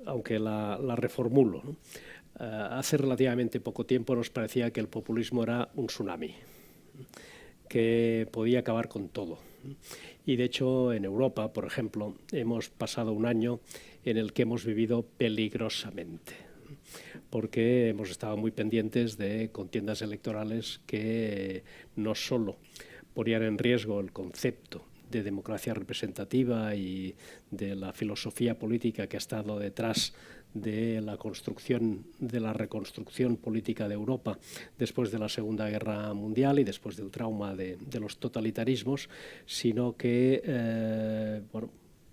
Aunque la reformulo, ¿no? Hace relativamente poco tiempo nos parecía que el populismo era un tsunami, que podía acabar con todo. Y, de hecho, en Europa, por ejemplo, hemos pasado un año en el que hemos vivido peligrosamente, porque hemos estado muy pendientes de contiendas electorales que no solo ponían en riesgo el concepto de democracia representativa y de la filosofía política que ha estado detrás de la construcción, de la reconstrucción política de Europa después de la Segunda Guerra Mundial y después del trauma de los totalitarismos, sino que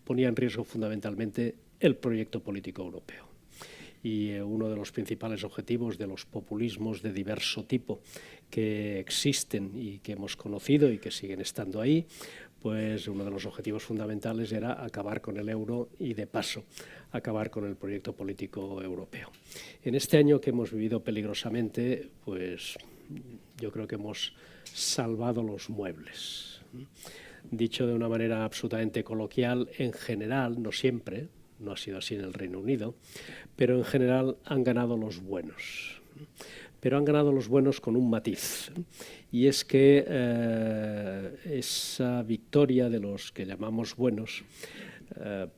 ponía en riesgo fundamentalmente el proyecto político europeo. Y uno de los principales objetivos de los populismos de diverso tipo que existen y que hemos conocido y que siguen estando ahí, pues uno de los objetivos fundamentales era acabar con el euro y, de paso, acabar con el proyecto político europeo. En este año que hemos vivido peligrosamente, pues yo creo que hemos salvado los muebles. Dicho de una manera absolutamente coloquial, en general, no siempre, no ha sido así en el Reino Unido, pero en general han ganado los buenos. pero han ganado los buenos con un matiz, y es que esa victoria de los que llamamos buenos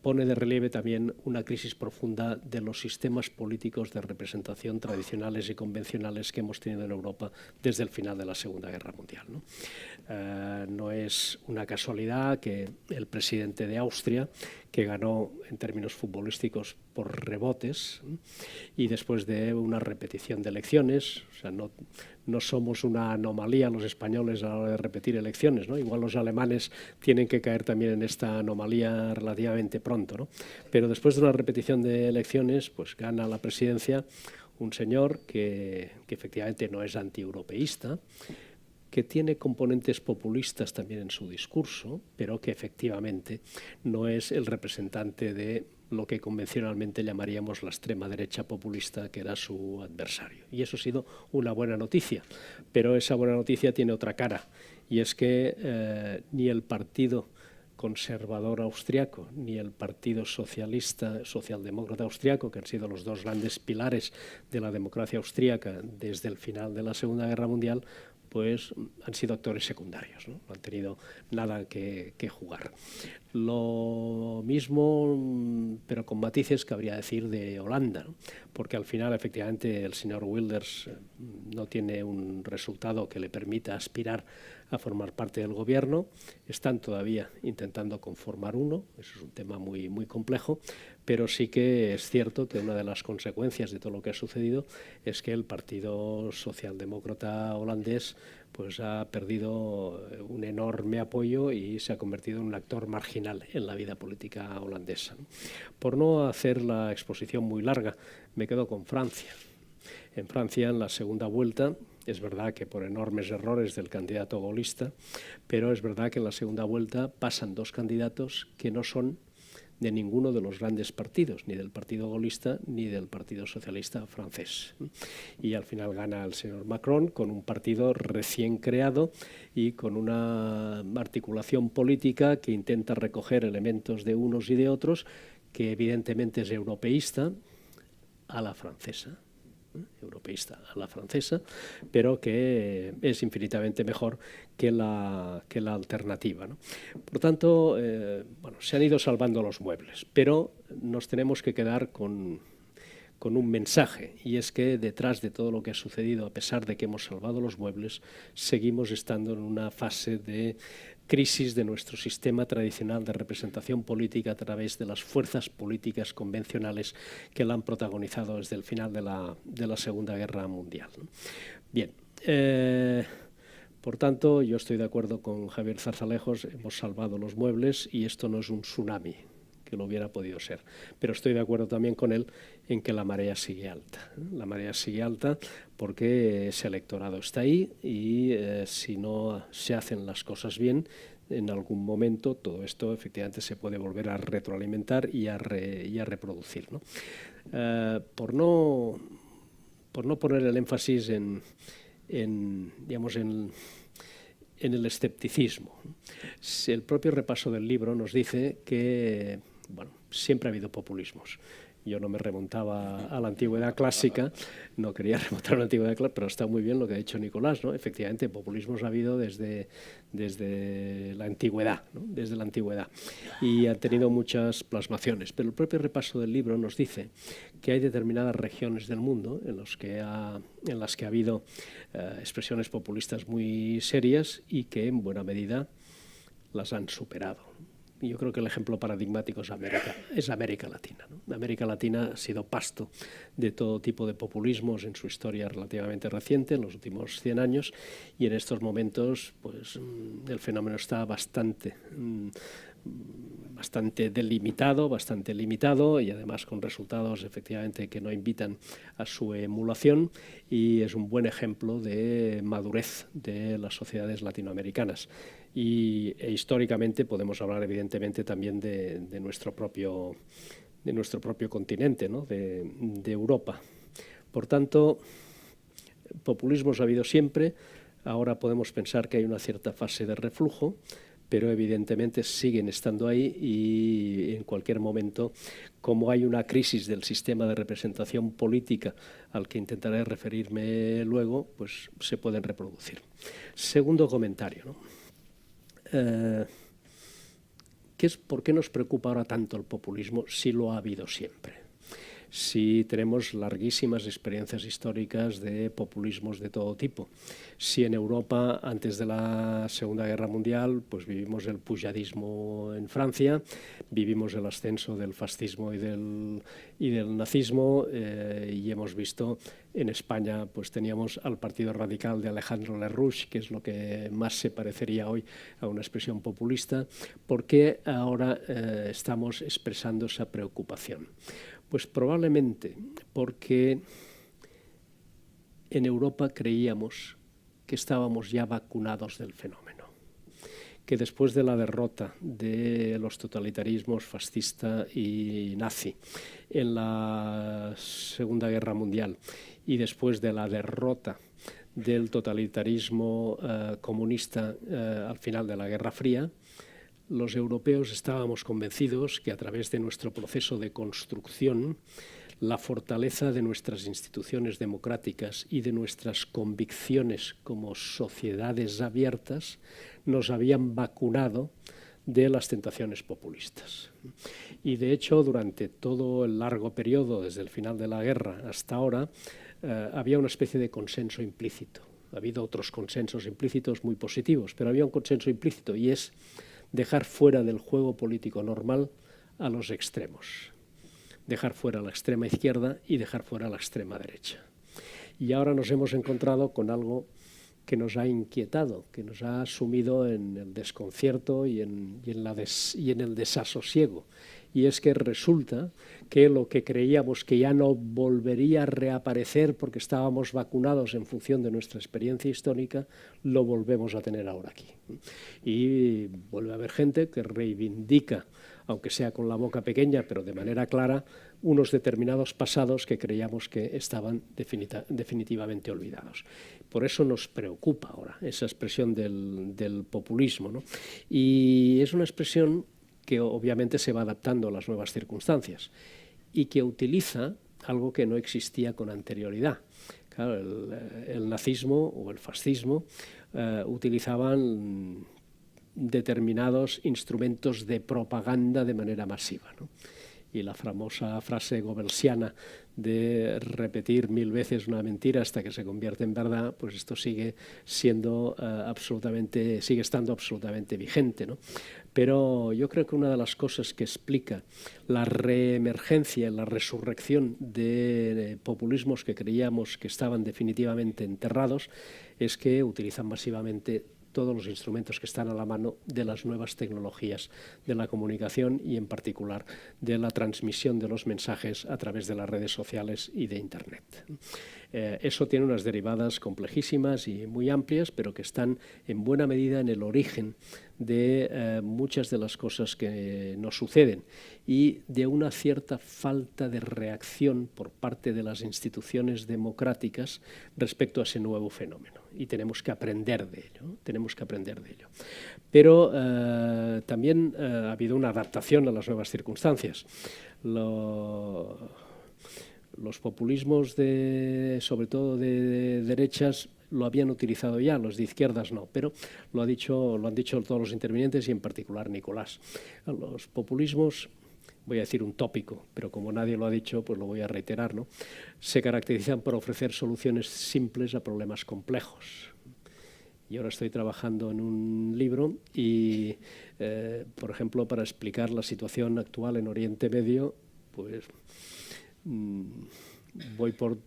pone de relieve también una crisis profunda de los sistemas políticos de representación tradicionales y convencionales que hemos tenido en Europa desde el final de la Segunda Guerra Mundial, ¿no? No es una casualidad que el presidente de Austria, que ganó en términos futbolísticos por rebotes, y después de una repetición de elecciones, o sea, no somos una anomalía los españoles a la hora de repetir elecciones, ¿no? Igual los alemanes tienen que caer también en esta anomalía relativamente pronto, ¿no? Pero después de una repetición de elecciones, pues gana la presidencia un señor que efectivamente no es antieuropeísta, que tiene componentes populistas también en su discurso, pero que efectivamente no es el representante de lo que convencionalmente llamaríamos la extrema derecha populista, que era su adversario. Y eso ha sido una buena noticia, pero esa buena noticia tiene otra cara, y es que ni el Partido Conservador austriaco ni el Partido Socialdemócrata austriaco, que han sido los dos grandes pilares de la democracia austríaca desde el final de la Segunda Guerra Mundial, pues han sido actores secundarios, ¿no? No han tenido nada que jugar. Lo mismo, pero con matices, cabría decir de Holanda, ¿no? Porque al final, efectivamente, el señor Wilders no tiene un resultado que le permita aspirar a formar parte del gobierno. Están todavía intentando conformar uno, eso es un tema muy, muy complejo, pero sí que es cierto que una de las consecuencias de todo lo que ha sucedido es que el Partido Socialdemócrata holandés pues ha perdido un enorme apoyo y se ha convertido en un actor marginal en la vida política holandesa. Por no hacer la exposición muy larga, me quedo con Francia. En Francia, en la segunda vuelta, es verdad que por enormes errores del candidato gaullista, pero es verdad que en la segunda vuelta pasan dos candidatos que no son de ninguno de los grandes partidos, ni del Partido Gaullista ni del Partido Socialista francés. Y al final gana el señor Macron con un partido recién creado y con una articulación política que intenta recoger elementos de unos y de otros, que evidentemente es europeísta a la francesa. Europeísta a la francesa, pero que es infinitamente mejor que la alternativa, ¿no? Por tanto, bueno, se han ido salvando los muebles, pero nos tenemos que quedar con un mensaje, y es que detrás de todo lo que ha sucedido, a pesar de que hemos salvado los muebles, seguimos estando en una fase de crisis de nuestro sistema tradicional de representación política a través de las fuerzas políticas convencionales que la han protagonizado desde el final de la Segunda Guerra Mundial. Bien, por tanto, yo estoy de acuerdo con Javier Zarzalejos, hemos salvado los muebles y esto no es un tsunami, que lo hubiera podido ser. Pero estoy de acuerdo también con él en que la marea sigue alta. La marea sigue alta porque ese electorado está ahí y si no se hacen las cosas bien, en algún momento todo esto efectivamente se puede volver a retroalimentar y a reproducir, ¿no? Por no poner el énfasis en el escepticismo. El propio repaso del libro nos dice que, bueno, siempre ha habido populismos. Yo no me remontaba a la antigüedad clásica, no quería remontar a la antigüedad clásica, pero está muy bien lo que ha dicho Nicolás, ¿no? Efectivamente, populismos ha habido desde la antigüedad, ¿no? Desde la antigüedad, y han tenido muchas plasmaciones. Pero el propio repaso del libro nos dice que hay determinadas regiones del mundo en las que ha habido expresiones populistas muy serias y que en buena medida las han superado. Yo creo que el ejemplo paradigmático es América Latina, ¿no? América Latina ha sido pasto de todo tipo de populismos en su historia relativamente reciente, en los últimos 100 años, y en estos momentos pues, el fenómeno está bastante delimitado, bastante limitado, y además con resultados efectivamente que no invitan a su emulación, y es un buen ejemplo de madurez de las sociedades latinoamericanas. E históricamente podemos hablar evidentemente también de nuestro propio continente, ¿no? de Europa. Por tanto, populismos ha habido siempre. Ahora podemos pensar que hay una cierta fase de reflujo, pero evidentemente siguen estando ahí y en cualquier momento, como hay una crisis del sistema de representación política al que intentaré referirme luego, pues se pueden reproducir. Segundo comentario, ¿no? ¿Por qué nos preocupa ahora tanto el populismo si lo ha habido siempre? Si tenemos larguísimas experiencias históricas de populismos de todo tipo. Si en Europa, antes de la Segunda Guerra Mundial, pues vivimos el pujadismo en Francia, vivimos el ascenso del fascismo y del nazismo, y hemos visto en España, pues teníamos al Partido Radical de Alejandro Lerroux, que es lo que más se parecería hoy a una expresión populista. ¿Por qué ahora estamos expresando esa preocupación? Pues probablemente porque en Europa creíamos que estábamos ya vacunados del fenómeno, que después de la derrota de los totalitarismos fascista y nazi en la Segunda Guerra Mundial y después de la derrota del totalitarismo comunista al final de la Guerra Fría, los europeos estábamos convencidos que a través de nuestro proceso de construcción, la fortaleza de nuestras instituciones democráticas y de nuestras convicciones como sociedades abiertas nos habían vacunado de las tentaciones populistas. Y de hecho, durante todo el largo periodo, desde el final de la guerra hasta ahora, había una especie de consenso implícito. Ha habido otros consensos implícitos muy positivos, pero había un consenso implícito y es dejar fuera del juego político normal a los extremos, dejar fuera la extrema izquierda y dejar fuera la extrema derecha. Y ahora nos hemos encontrado con algo que nos ha inquietado, que nos ha sumido en el desconcierto y en el desasosiego. Y es que resulta que lo que creíamos que ya no volvería a reaparecer porque estábamos vacunados en función de nuestra experiencia histórica, lo volvemos a tener ahora aquí. Y vuelve a haber gente que reivindica, aunque sea con la boca pequeña, pero de manera clara, unos determinados pasados que creíamos que estaban definitivamente olvidados. Por eso nos preocupa ahora esa expresión del populismo, ¿no? Y es una expresión que obviamente se va adaptando a las nuevas circunstancias y que utiliza algo que no existía con anterioridad. Claro, el nazismo o el fascismo utilizaban determinados instrumentos de propaganda de manera masiva, ¿no? Y la famosa frase goebbelsiana de repetir 1000 veces una mentira hasta que se convierte en verdad, pues esto sigue estando absolutamente vigente, ¿no? Pero yo creo que una de las cosas que explica la reemergencia, la resurrección de populismos que creíamos que estaban definitivamente enterrados es que utilizan masivamente todos los instrumentos que están a la mano de las nuevas tecnologías de la comunicación y en particular de la transmisión de los mensajes a través de las redes sociales y de Internet. Eso tiene unas derivadas complejísimas y muy amplias, pero que están en buena medida en el origen de muchas de las cosas que nos suceden y de una cierta falta de reacción por parte de las instituciones democráticas respecto a ese nuevo fenómeno. Y tenemos que aprender de ello, Pero también ha habido una adaptación a las nuevas circunstancias. Los populismos, sobre todo de derechas, lo habían utilizado ya, los de izquierdas no, pero lo han dicho todos los intervinientes y en particular Nicolás. Los populismos, voy a decir un tópico, pero como nadie lo ha dicho, pues lo voy a reiterar, ¿no? Se caracterizan por ofrecer soluciones simples a problemas complejos. Y ahora estoy trabajando en un libro y, por ejemplo, para explicar la situación actual en Oriente Medio, pues voy por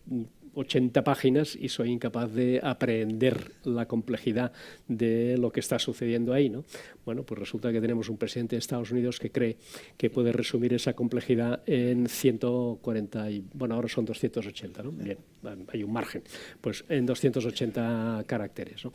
80 páginas y soy incapaz de aprehender la complejidad de lo que está sucediendo ahí, ¿no? Bueno, pues resulta que tenemos un presidente de Estados Unidos que cree que puede resumir esa complejidad en 140, bueno, ahora son 280, ¿no? Bien, hay un margen, pues en 280 caracteres, ¿no?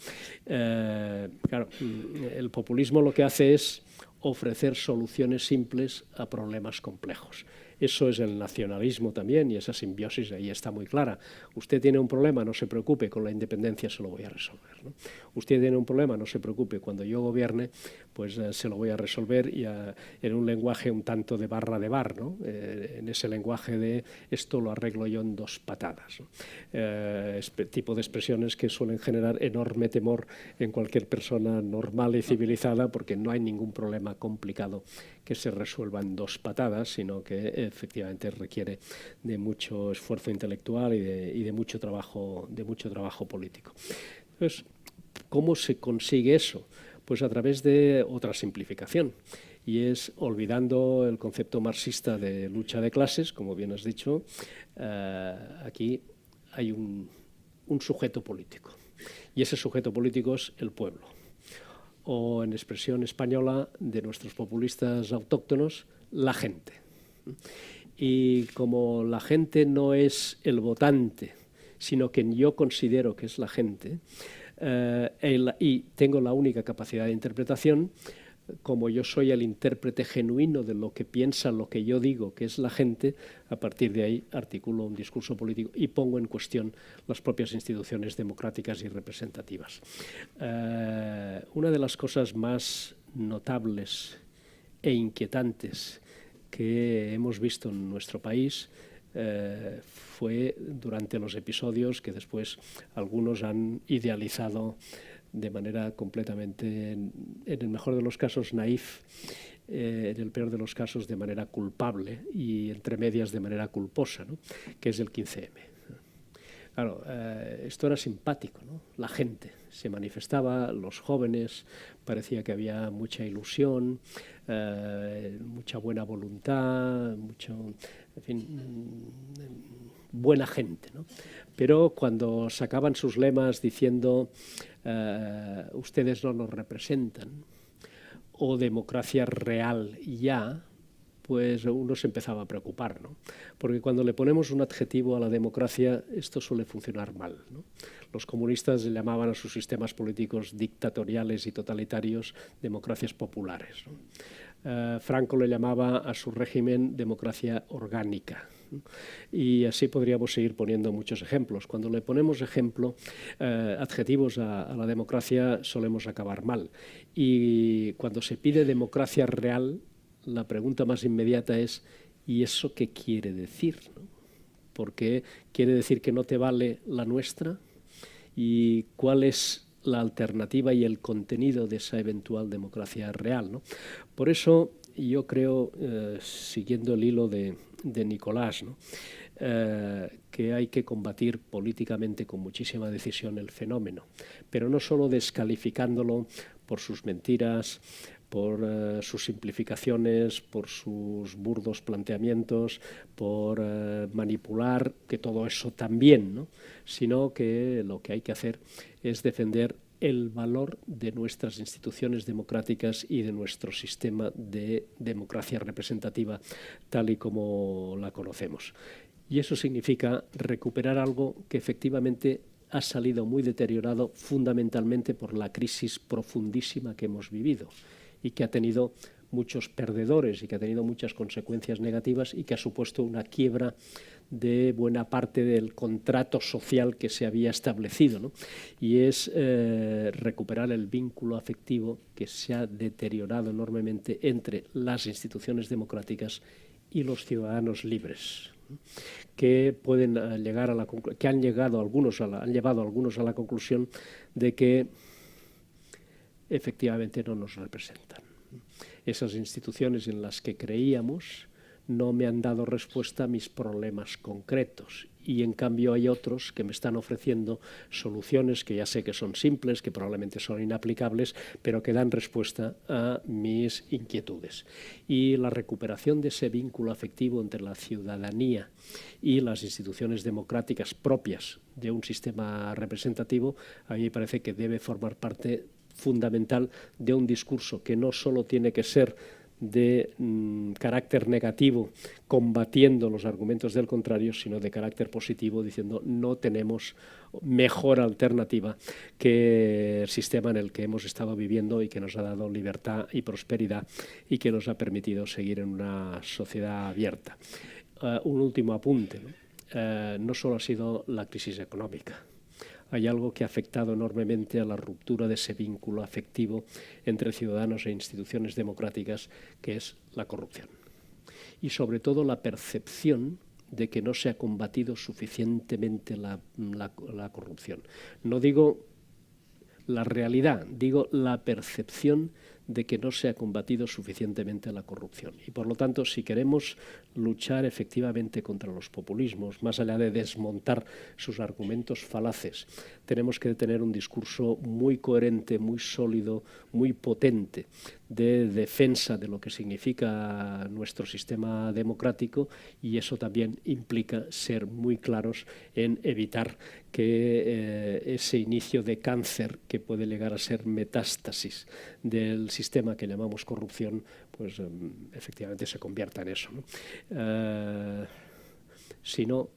Claro, el populismo lo que hace es ofrecer soluciones simples a problemas complejos. Eso es el nacionalismo también, y esa simbiosis ahí está muy clara. Usted tiene un problema, no se preocupe, con la independencia se lo voy a resolver, ¿no? Usted tiene un problema, no se preocupe, cuando yo gobierne, pues se lo voy a resolver y en un lenguaje un tanto de barra de bar, ¿no? En ese lenguaje de esto lo arreglo yo en 2 patadas, ¿no? Tipo de expresiones que suelen generar enorme temor en cualquier persona normal y civilizada, porque no hay ningún problema complicado que se resuelva en 2 patadas, sino que efectivamente requiere de mucho esfuerzo intelectual y de mucho trabajo político. Entonces, ¿cómo se consigue eso? Pues a través de otra simplificación, y es olvidando el concepto marxista de lucha de clases, como bien has dicho. Aquí hay un sujeto político, y ese sujeto político es el pueblo, o en expresión española de nuestros populistas autóctonos, la gente. Y como la gente no es el votante, sino quien yo considero que es la gente, y tengo la única capacidad de interpretación, como yo soy el intérprete genuino de lo que piensa, lo que yo digo que es la gente, a partir de ahí articulo un discurso político y pongo en cuestión las propias instituciones democráticas y representativas. Una de las cosas más notables e inquietantes que hemos visto en nuestro país fue durante los episodios que después algunos han idealizado de manera completamente, en el mejor de los casos, naif, en el peor de los casos de manera culpable y entre medias de manera culposa, ¿no? Que es el 15M. Claro, esto era simpático, ¿no? La gente se manifestaba, los jóvenes, parecía que había mucha ilusión, mucha buena voluntad, en fin, buena gente, ¿no? Pero cuando sacaban sus lemas diciendo ustedes no nos representan, o democracia real ya, pues uno se empezaba a preocupar, ¿no? Porque cuando le ponemos un adjetivo a la democracia, esto suele funcionar mal, ¿no? Los comunistas llamaban a sus sistemas políticos dictatoriales y totalitarios democracias populares, ¿no? Franco le llamaba a su régimen democracia orgánica. Y así podríamos seguir poniendo muchos ejemplos. Cuando le ponemos adjetivos a la democracia, solemos acabar mal. Y cuando se pide democracia real, la pregunta más inmediata es ¿y eso qué quiere decir? ¿No? Porque quiere decir que no te vale la nuestra. ¿Y cuál es la alternativa y el contenido de esa eventual democracia real, ¿no? Por eso yo creo, siguiendo el hilo de Nicolás, ¿no? Que hay que combatir políticamente con muchísima decisión el fenómeno, pero no solo descalificándolo por sus mentiras, por sus simplificaciones, por sus burdos planteamientos, por manipular, que todo eso también, ¿no? Sino que lo que hay que hacer es defender el valor de nuestras instituciones democráticas y de nuestro sistema de democracia representativa tal y como la conocemos. Y eso significa recuperar algo que efectivamente ha salido muy deteriorado fundamentalmente por la crisis profundísima que hemos vivido y que ha tenido muchos perdedores y que ha tenido muchas consecuencias negativas y que ha supuesto una quiebra de buena parte del contrato social que se había establecido, ¿no? Y es recuperar el vínculo afectivo que se ha deteriorado enormemente entre las instituciones democráticas y los ciudadanos libres, ¿no? Que pueden llegar a que han llevado algunos a la conclusión de que efectivamente no nos representan. Esas instituciones en las que creíamos no me han dado respuesta a mis problemas concretos y en cambio hay otros que me están ofreciendo soluciones que ya sé que son simples, que probablemente son inaplicables, pero que dan respuesta a mis inquietudes. Y la recuperación de ese vínculo afectivo entre la ciudadanía y las instituciones democráticas propias de un sistema representativo, a mí me parece que debe formar parte fundamental de un discurso que no solo tiene que ser de carácter negativo combatiendo los argumentos del contrario, sino de carácter positivo diciendo no tenemos mejor alternativa que el sistema en el que hemos estado viviendo y que nos ha dado libertad y prosperidad y que nos ha permitido seguir en una sociedad abierta. Un último apunte, ¿no? No solo ha sido la crisis económica. Hay algo que ha afectado enormemente a la ruptura de ese vínculo afectivo entre ciudadanos e instituciones democráticas, que es la corrupción. Y sobre todo la percepción de que no se ha combatido suficientemente la corrupción. No digo la realidad, digo la percepción de que no se ha combatido suficientemente la corrupción. Y por lo tanto, si queremos luchar efectivamente contra los populismos, más allá de desmontar sus argumentos falaces, tenemos que tener un discurso muy coherente, muy sólido, muy potente de defensa de lo que significa nuestro sistema democrático, y eso también implica ser muy claros en evitar que ese inicio de cáncer que puede llegar a ser metástasis del sistema que llamamos corrupción, pues efectivamente se convierta en eso, ¿no? Si no,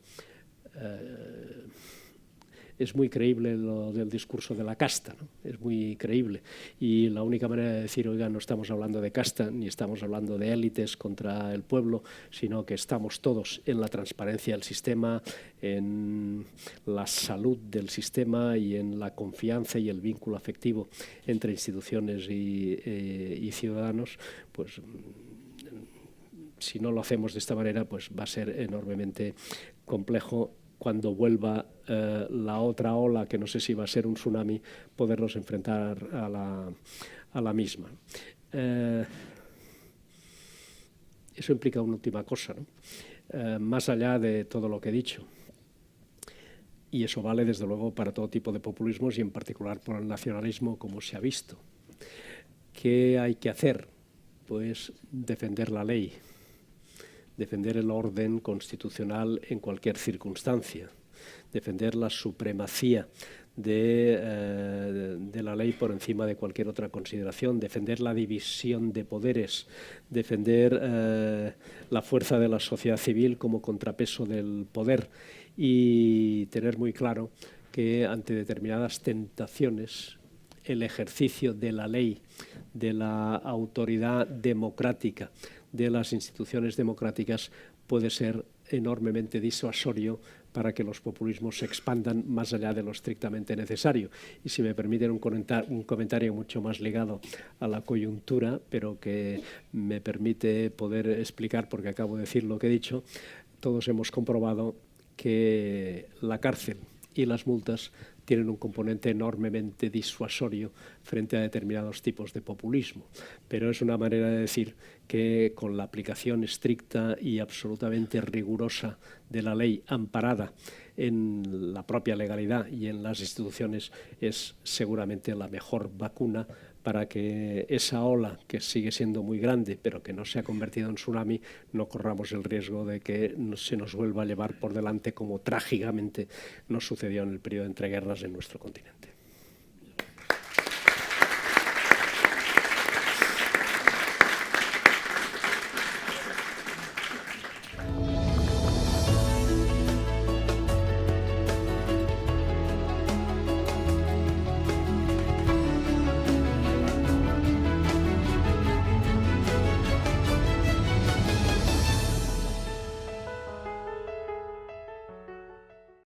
es muy creíble lo del discurso de la casta, ¿no? Es muy creíble. Y la única manera de decir, oiga, no estamos hablando de casta, ni estamos hablando de élites contra el pueblo, sino que estamos todos en la transparencia del sistema, en la salud del sistema y en la confianza y el vínculo afectivo entre instituciones y ciudadanos, pues si no lo hacemos de esta manera, pues va a ser enormemente complejo cuando vuelva la otra ola, que no sé si va a ser un tsunami, podernos enfrentar a la misma. Eso implica una última cosa, ¿no? Más allá de todo lo que he dicho. Y eso vale, desde luego, para todo tipo de populismos y en particular por el nacionalismo, como se ha visto. ¿Qué hay que hacer? Pues defender la ley, defender el orden constitucional en cualquier circunstancia, defender la supremacía de la ley por encima de cualquier otra consideración, defender la división de poderes, defender la fuerza de la sociedad civil como contrapeso del poder y tener muy claro que ante determinadas tentaciones el ejercicio de la ley, de la autoridad democrática, de las instituciones democráticas puede ser enormemente disuasorio para que los populismos se expandan más allá de lo estrictamente necesario. Y si me permiten un comentario mucho más ligado a la coyuntura, pero que me permite poder explicar, porque acabo de decir lo que he dicho, todos hemos comprobado que la cárcel y las multas tienen un componente enormemente disuasorio frente a determinados tipos de populismo. Pero es una manera de decir que con la aplicación estricta y absolutamente rigurosa de la ley, amparada en la propia legalidad y en las instituciones, es seguramente la mejor vacuna para que esa ola, que sigue siendo muy grande, pero que no se ha convertido en tsunami, no corramos el riesgo de que se nos vuelva a llevar por delante, como trágicamente nos sucedió en el periodo de entreguerras en nuestro continente.